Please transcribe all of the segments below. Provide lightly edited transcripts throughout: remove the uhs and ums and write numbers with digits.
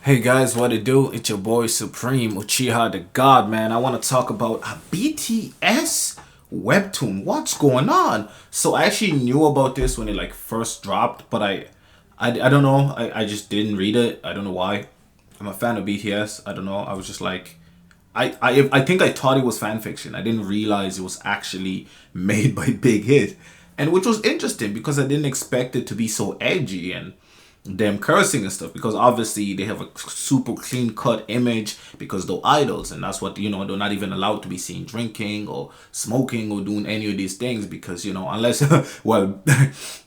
Hey guys, what it do? It's your boy Supreme Uchiha the God, man. I want to talk about a BTS Webtoon. What's going on? So I actually knew about this when it like first dropped, but I don't know. I just didn't read it. I don't know why. I'm a fan of BTS. I don't know. I was just like, I think I thought it was fan fiction. I didn't realize it was actually made by Big Hit, and which was interesting because I didn't expect it to be so edgy and them cursing and stuff, because obviously they have a super clean cut image because they're idols, and that's what they're not even allowed to be seen drinking or smoking or doing any of these things because unless well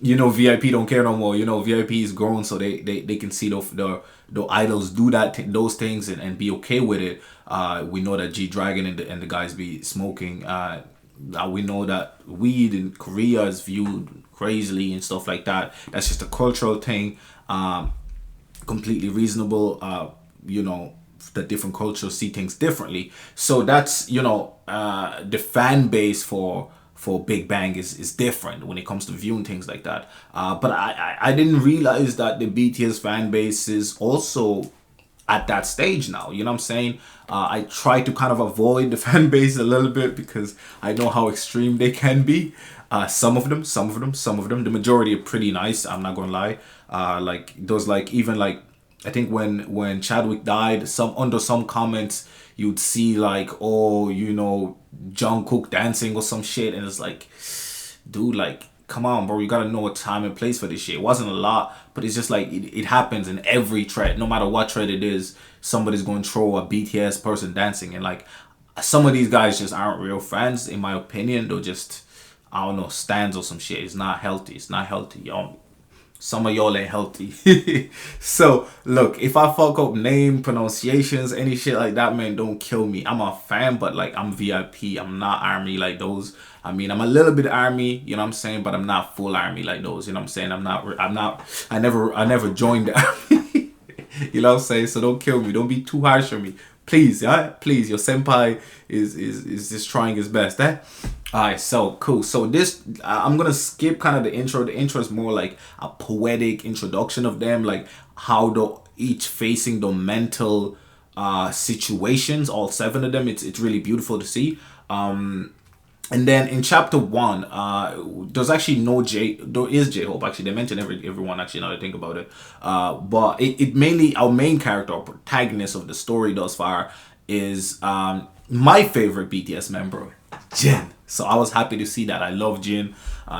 VIP don't care no more. VIP is grown, so they can see the idols do those things and be okay with it. We know that G Dragon and the guys be smoking. We know that weed in Korea is viewed crazily and stuff like that. That's just a cultural thing. Completely reasonable. That different cultures see things differently. So that's the fan base for Big Bang is different when it comes to viewing things like that. But I didn't realize that the BTS fan base is also at that stage now. You know what I'm saying? I try to kind of avoid the fan base a little bit because I know how extreme they can be. Some of them, the majority are pretty nice. I'm not gonna lie. Like those, like even like I think when Chadwick died, some under some comments you'd see like, oh, Jungkook dancing or some shit, and it's like, dude, like, come on, bro, you gotta know a time and place for this shit. It wasn't a lot, but it's just like it happens in every thread. No matter what thread it is, somebody's going to throw a BTS person dancing, and like some of these guys just aren't real fans, in my opinion. They're just, I don't know, stands or some shit. It's not healthy. It's not healthy, y'all. Some of y'all ain't healthy. So look, if I fuck up name pronunciations, any shit like that, man, don't kill me. I'm a fan, but like I'm VIP. I'm not army like those. I mean, I'm a little bit army, you know what I'm saying, but I'm not full army like those. You know what I'm saying? I'm not. I never joined the army. You know what I'm saying? So don't kill me. Don't be too harsh on me. Please, yeah? Please, your senpai is just trying his best, eh? Alright, so cool. So this, I'm gonna skip kind of the intro. The intro is more like a poetic introduction of them, like how the each facing the mental situations, all seven of them. It's really beautiful to see. And then in chapter one, there's actually no J. There is J Hope. Actually, they mention everyone. Actually, now that I think about it, but it mainly our main character or protagonist of the story thus far is my favorite BTS member, Jin. So I was happy to see that. I love Jin.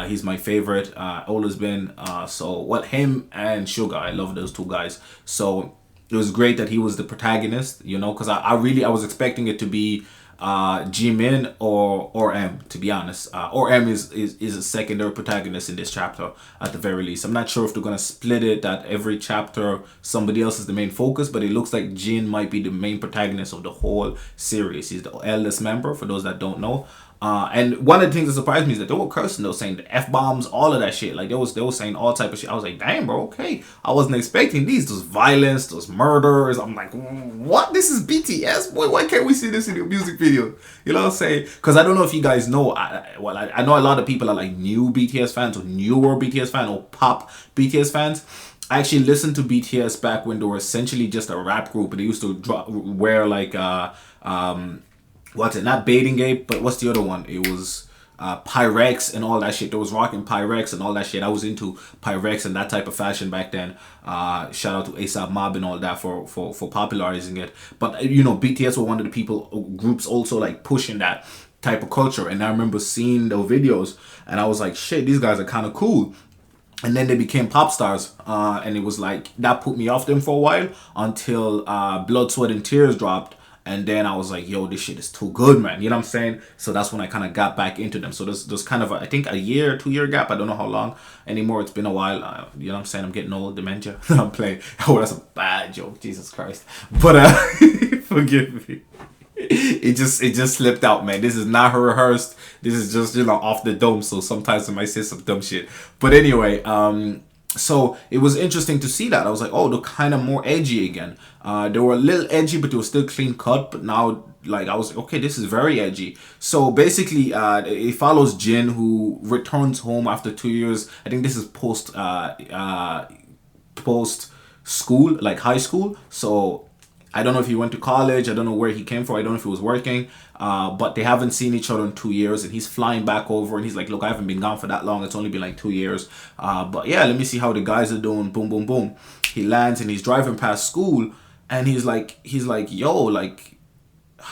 He's my favorite. Always been. So what him and Suga, I love those two guys. So it was great that he was the protagonist. Because I was expecting it to be Jimin or M, to be honest. Or M is a secondary protagonist in this chapter at the very least. I'm not sure if they're gonna split it that every chapter somebody else is the main focus, but it looks like Jin might be the main protagonist of the whole series. He's the eldest member, for those that don't know. And one of the things that surprised me is that they were cursing. They were saying the F bombs, all of that shit. Like they were saying all type of shit. I was like, damn, bro, okay. I wasn't expecting these. Those violence, those murders. I'm like, what? This is BTS, boy. Why can't we see this in your music video? You know what I'm saying? Because I don't know if you guys know. I know a lot of people are like new BTS fans or newer BTS fan or pop BTS fans. I actually listened to BTS back when they were essentially just a rap group, and they used to wear like what's it? Not Baiting Ape, but what's the other one? It was Pyrex and all that shit. There was rocking Pyrex and all that shit. I was into Pyrex and that type of fashion back then. Shout out to ASAP Mob and all that for popularizing it. But BTS were one of the groups also like pushing that type of culture. And I remember seeing those videos, and I was like, shit, these guys are kind of cool. And then they became pop stars, and it was like that put me off them for a while until Blood, Sweat, and Tears dropped. And then I was like, yo, this shit is too good, man. You know what I'm saying? So that's when I kind of got back into them. So there's kind of, I think, a year, 2 year gap. I don't know how long anymore. It's been a while. You know what I'm saying? I'm getting old, dementia. I'm playing. Oh, that's a bad joke. Jesus Christ. But forgive me. It just slipped out, man. This is not rehearsed. This is just off the dome. So sometimes I might say some dumb shit. But anyway, so it was interesting to see that. I was like, oh, they're kind of more edgy again. They were a little edgy, but they were still clean cut. But now, like, I was like, okay, this is very edgy. So basically, it follows Jin, who returns home after 2 years. I think this is post school, like high school. So I don't know if he went to college. I don't know where he came from. I don't know if he was working. But they haven't seen each other in 2 years, and he's flying back over, and he's like, "Look, I haven't been gone for that long. It's only been like 2 years. But yeah, let me see how the guys are doing." Boom, boom, boom. He lands and he's driving past school, and he's like, "Yo, like."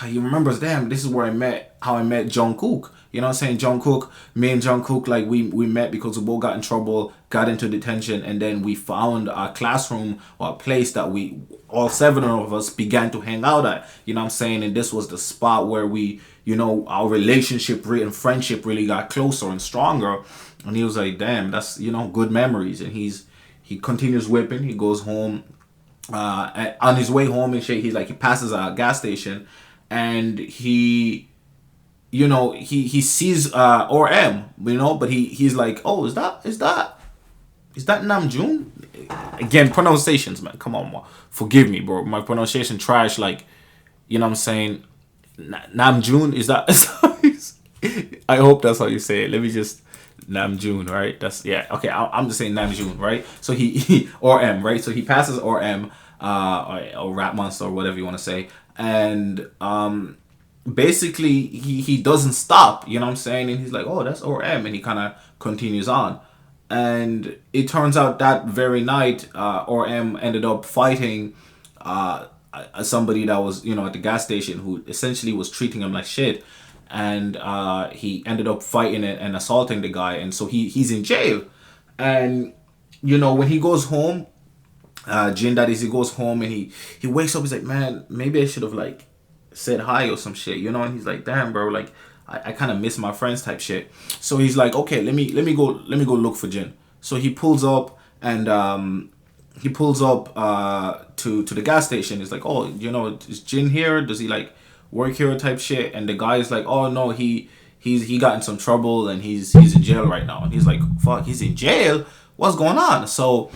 He remembers, damn, this is where how I met Jungkook. You know what I'm saying? Jungkook, me and Jungkook, like we met because we both got in trouble, got into detention, and then we found a classroom or a place that we, all seven of us, began to hang out at. You know what I'm saying? And this was the spot where we, our relationship and friendship really got closer and stronger. And he was like, damn, that's, good memories. And he continues whipping. He goes home. On his way home and shit, he passes a gas station, and he sees or M, but he's like, oh, is that Namjoon? Again, pronunciations, man, come on, man. Forgive me, bro, my pronunciation trash. Like, you know what I'm saying, Namjoon, is that I hope that's how you say it. Let me just, Namjoon, right? That's, yeah, okay, I'm just saying Namjoon, right? So he or M, right? So he passes or M, or Rat Monster, or whatever you want to say. And basically he doesn't stop, you know what I'm saying? And he's like, oh, that's or M, and he kind of continues on. And it turns out that very night, or M ended up fighting somebody that was, at the gas station, who essentially was treating him like shit. And he ended up fighting it and assaulting the guy, and so he's in jail. And when he goes home, Jin, that is, he goes home and he wakes up. He's like, man, maybe I should have like said hi or some shit, and he's like, damn, bro, like I kind of miss my friends type shit. So he's like, okay, let me go look for Jin. So he pulls up, and to the gas station. He's like, oh, is Jin here? Does he like work here type shit? And the guy's like, oh no, he got in some trouble and he's in jail right now. And he's like, fuck, he's in jail? What's going on? So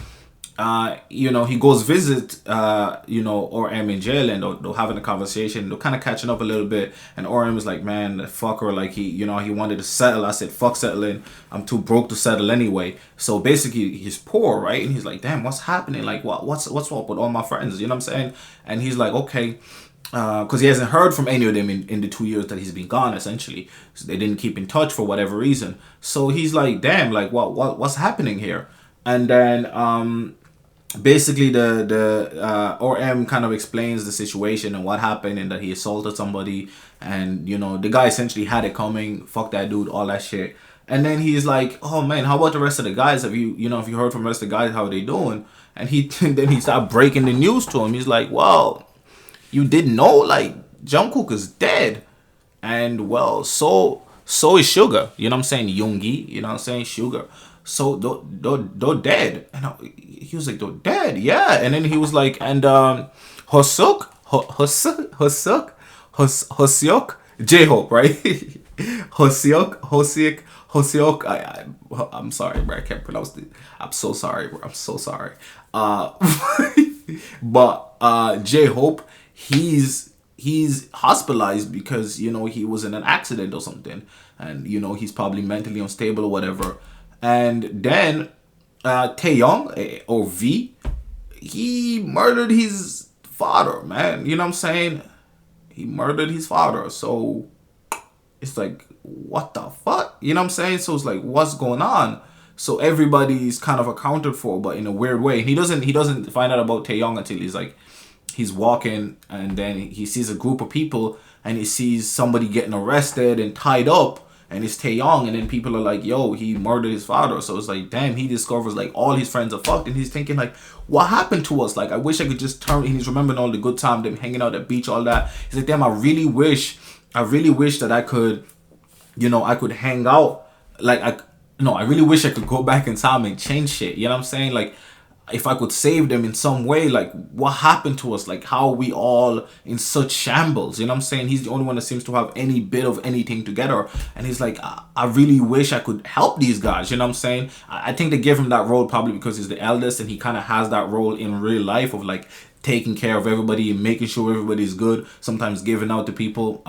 he goes visit, Orem in jail, and they're having a conversation. They're kind of catching up a little bit, and Orem is like, man, the fucker, like he wanted to settle. I said, fuck settling. I'm too broke to settle anyway. So basically, he's poor, right? And he's like, damn, what's happening? Like, what's up with all my friends? You know what I'm saying? And he's like, okay. Because he hasn't heard from any of them in the 2 years that he's been gone, essentially. So they didn't keep in touch for whatever reason. So he's like, damn, like, what's happening here? And then, basically the RM kind of explains the situation and what happened, and that he assaulted somebody, and the guy essentially had it coming, fuck that dude, all that shit. And then he's like, oh man, how about the rest of the guys? Have you if you heard from the rest of the guys, how are they doing? And then he started breaking the news to him. He's like, well, you didn't know, like, Jungkook is dead, and well, so is Suga, you know what I'm saying, Yoongi, you know what I'm saying, Suga. So they're dead. And he was like, they're dead, yeah. And then he was like, and Hoseok, J-Hope, right? Hoseok. I'm sorry, bro. I can't pronounce it. I'm so sorry, bro. I'm so sorry. But J-Hope, he's hospitalized because he was in an accident or something, and he's probably mentally unstable or whatever. And then taehyung, or V, he murdered his father, man. You know what I'm saying? He murdered his father. So it's like, what the fuck? You know what I'm saying? So it's like, what's going on? So everybody's kind of accounted for, but in a weird way. He doesn't find out about taehyung until he's walking, and then he sees a group of people, and he sees somebody getting arrested and tied up. And it's taehyung, and then people are like, yo, he murdered his father. So it's like, damn, he discovers like all his friends are fucked, and he's thinking like, what happened to us? Like, I wish I could just turn. And he's remembering all the good time, them hanging out at the beach, all that. He's like, damn, I really wish that I could, I could hang out. Like, I really wish I could go back in time and change shit. You know what I'm saying? Like, if I could save them in some way, like, what happened to us? Like, how are we all in such shambles? You know what I'm saying? He's the only one that seems to have any bit of anything together. And he's like, I really wish I could help these guys. You know what I'm saying? I think they gave him that role probably because he's the eldest, and he kind of has that role in real life of like taking care of everybody and making sure everybody's good. Sometimes giving out to people.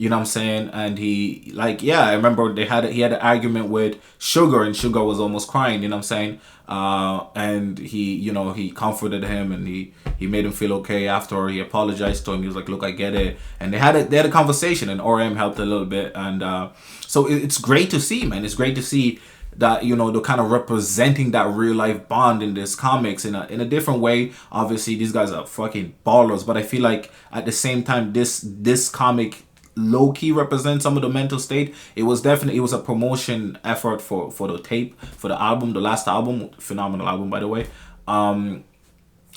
You know what I'm saying? And he like, yeah, I remember he had an argument with Sugar, and Sugar was almost crying. You know what I'm saying? And he, you know, he comforted him, and he made him feel okay after he apologized to him. He was like, look, I get it. And they had a conversation, and RM helped a little bit. And so it's great to see, man. It's great to see that, you know, they're kind of representing that real life bond in this comics in a different way. Obviously these guys are fucking ballers, but I feel like at the same time this comic low-key represents some of the mental state. It was a promotion effort for the tape, for the album, the last album, phenomenal album by the way.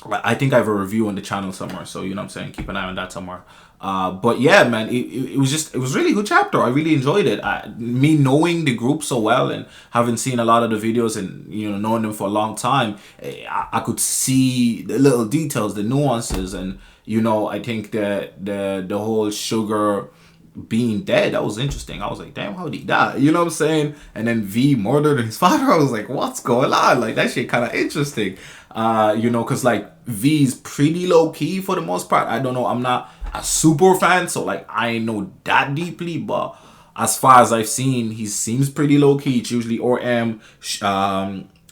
I think I have a review on the channel somewhere, so you know what I'm saying, keep an eye on that somewhere. But yeah, man, it was really good chapter. I really enjoyed it. Me knowing the group so well and having seen a lot of the videos and, you know, knowing them for a long time, I could see the little details, the nuances, and, you know, I think that the whole Sugar being dead, that was interesting. I was like, damn, how did he die? You know what I'm saying? And then V murdered his father. I was like, what's going on? Like, that shit kind of interesting. You know, because like V's pretty low key for the most part. I don't know, I'm not a super fan, so like I ain't know that deeply, but as far as I've seen, he seems pretty low key. It's usually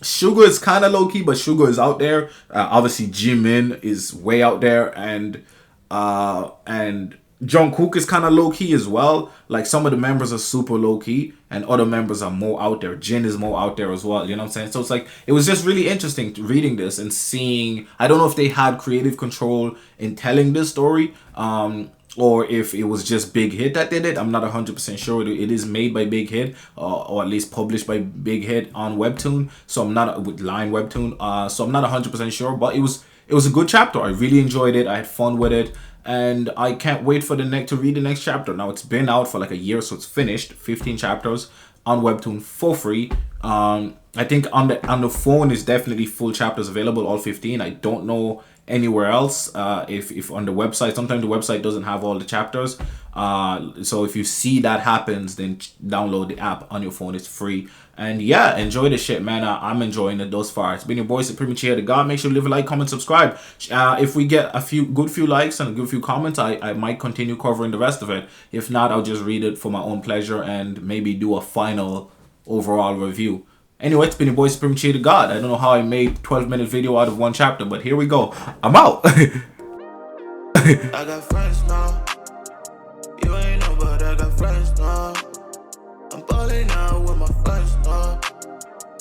Sugar is kind of low key, but Sugar is out there. Obviously Jimin is way out there, and Jungkook is kind of low key as well. Like some of the members are super low key, and other members are more out there. Jin is more out there as well. You know what I'm saying? So it's like, it was just really interesting reading this and seeing. I don't know if they had creative control in telling this story, or if it was just Big Hit that did it. I'm not 100% sure. It is made by Big Hit, or at least published by Big Hit on Webtoon. So I'm not with Line Webtoon. So I'm not 100% sure, but it was a good chapter. I really enjoyed it. I had fun with it. And I can't wait for to read the next chapter. Now it's been out for like a year, so it's finished. 15 chapters on Webtoon for free. I think on the phone is definitely full chapters available, all 15. I don't know anywhere else. If on the website, sometimes the website doesn't have all the chapters. So if you see that happens, then download the app on your phone. It's free. And yeah, enjoy the shit, man. I'm enjoying it thus far. It's been your boy Supreme Uchiha the God. Make sure to leave a like, comment, subscribe. If we get a few likes and a good few comments, I might continue covering the rest of it. If not, I'll just read it for my own pleasure and maybe do a final overall review. Anyway, it's been your boy Supreme Uchiha the God. I don't know how I made 12-minute video out of one chapter, but here we go. I'm out. I got friends now. You ain't know, but I got friends now. I'm balling now.